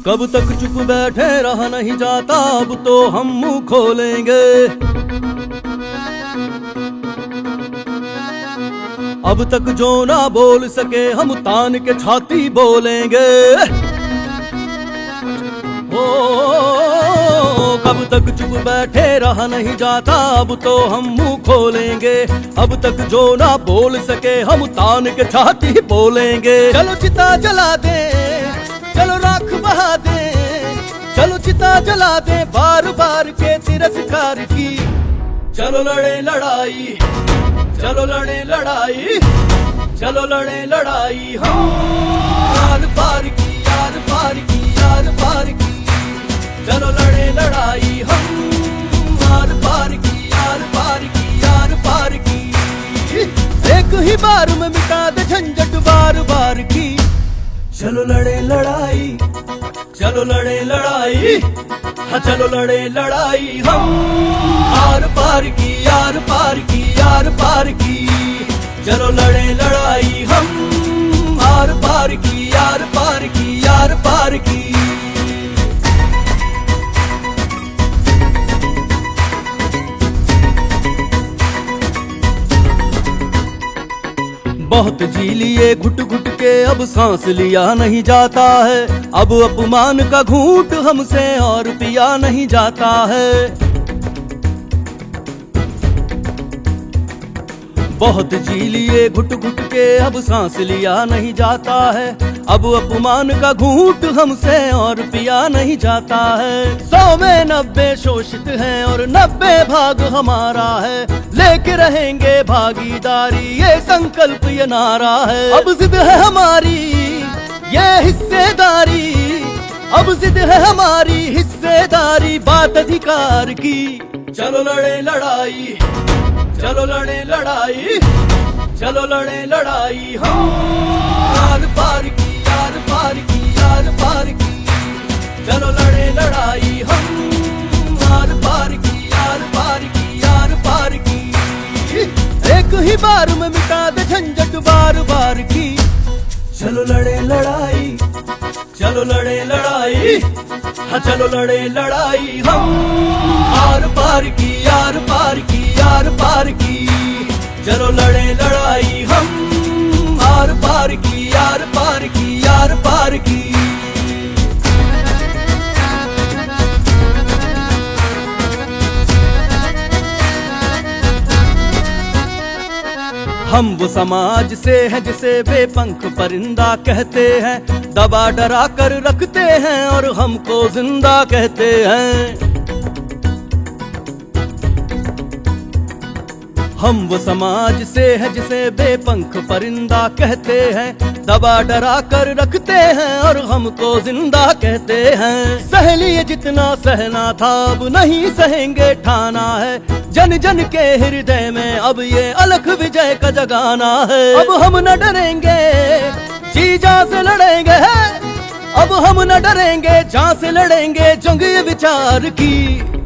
कब तक चुप बैठे रहा नहीं जाता, अब तो हम मुंह खोलेंगे। अब तक जो ना बोल सके हम तान के छाती बोलेंगे। ओ कब तक चुप बैठे रहा नहीं जाता, अब तो हम मुंह खोलेंगे। अब तक जो ना बोल सके हम तान के छाती बोलेंगे। चलो चिता जला दे, चलो राख बहा दे, चलो चिता जला दे बार बार के तिरस्कार की। चलो लड़े लड़ाई, चलो लड़े लड़ाई, चलो लड़े लड़ाई हम यार पार की, यार पार की, यार पार की। चलो लड़े लड़ाई हम यार पार की, यार पार की, यार पार की। एक ही बार में मिटा दे झंझट बार बार की। चलो लड़े लड़ाई, चलो लड़े लड़ाई, हाँ चलो लड़े लड़ाई हम यार पार की, यार पार की, यार पार की। चलो लड़े लड़ाई हम यार पार की, यार पार की, यार पार की। बहुत जी लिए घुट घुट के अब सांस लिया नहीं जाता है। अब अपमान का घूंट हमसे और पिया नहीं जाता है। बहुत जी लिए घुट घुट के अब सांस लिया नहीं जाता है। अब अपमान का घूंट हमसे और पिया नहीं जाता है। 100 में 90 शोषित हैं और 90 भाग हमारा है। लेके रहेंगे भागीदारी, ये संकल्प ये नारा है। अब जिद है हमारी ये हिस्सेदारी, अब जिद है हमारी हिस्सेदारी बात अधिकार की। चलो लड़े लड़ाई, चलो लड़े लड़ाई, चलो लड़े लड़ाई हम यार पार की, यार पार की, यार पार की। चलो लड़े लड़ाई हम यार पार की, यार पार की, यार पार की। एक ही बार में मिटा दे झंझट बार बार की। चलो लड़े लड़ाई, चलो लड़े लड़ाई, हाँ चलो लड़े लड़ाई हम यार पार की, यार पार की, यार पार की। चलो लड़े लड़ाई हम यार पार की, यार पार की, यार पार की। हम वो समाज से हैं जिसे बेपंख परिंदा कहते हैं। दबा डरा कर रखते हैं और हमको जिंदा कहते हैं। हम वो समाज से हैं जिसे बेपंख परिंदा कहते हैं। दबा डरा कर रखते हैं और हमको जिंदा कहते हैं। सह लिए जितना सहना था अब नहीं सहेंगे ठाना है। जन जन के हृदय में अब ये अलख विजय का जगाना है। अब हम न डरेंगे जी जान से लड़ेंगे, अब हम न डरेंगे जान से लड़ेंगे जंग ये विचार की।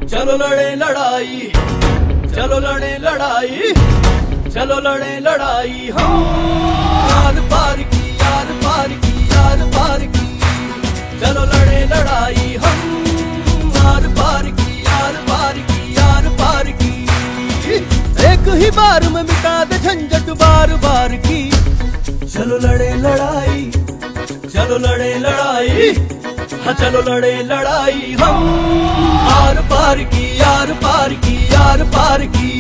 चलो लड़े लड़ाई, चलो लड़े लड़ाई, चलो लड़े लड़ाई हम यार पार की, यार पार की, यार पार की। चलो लड़े लड़ाई हम यार पार की, यार पार की, यार पार की। एक ही बार में मिटा दे झंझट बार बार की। चलो लड़े लड़ाई, चलो लड़े लड़ाई, हाँ चलो लड़े लड़ाई हम यार पार की, यार पार की, यार पार की।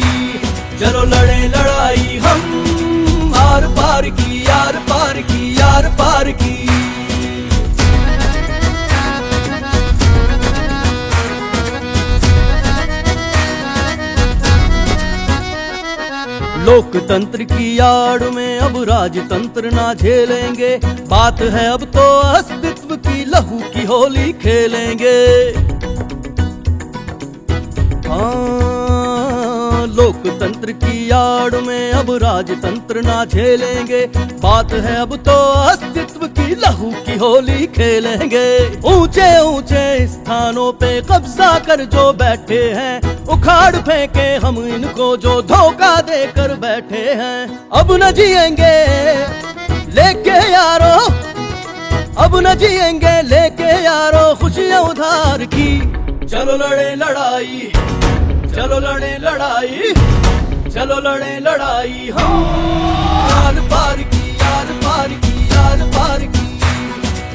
चलो लड़े लड़ाई हम यार पार की, यार पार की, यार पार की। लोकतंत्र की आड़ में अब राजतंत्र ना झेलेंगे। बात है अब तो अस्तित्व की, लहू की होली खेलेंगे। लोकतंत्र की आड़ में अब राजतंत्र ना झेलेंगे। बात है अब तो अस्तित्व की, लहू की होली खेलेंगे। ऊंचे ऊंचे स्थानों पे कब्जा कर जो बैठे हैं, उखाड़ फेंके हम इनको जो धोखा देकर बैठे हैं। अब न जिएंगे लेके यारो, अब न जिएंगे लेके यारो खुशियां उधार की। चलो लड़े लड़ाई, चलो लड़े लड़ाई, चलो लड़े लड़ाई हम यार पार की, यार पार की, यार पार की।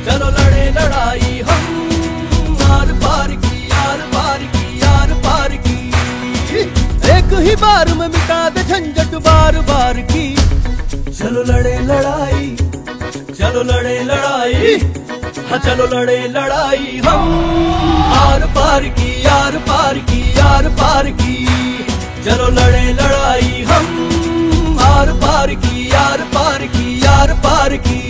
चलो लड़े लड़ाई हम यार पार की, यार पार की, यार पार की। एक ही बार में मिटा दे झंझट बार बार की। चलो लड़े लड़ाई, चलो लड़े लड़ाई, हाँ चलो लड़े लड़ाई हम आर पार की, यार पार की, यार पार की। चलो लड़े लड़ाई हम आर पार की, यार पार की, यार पार की।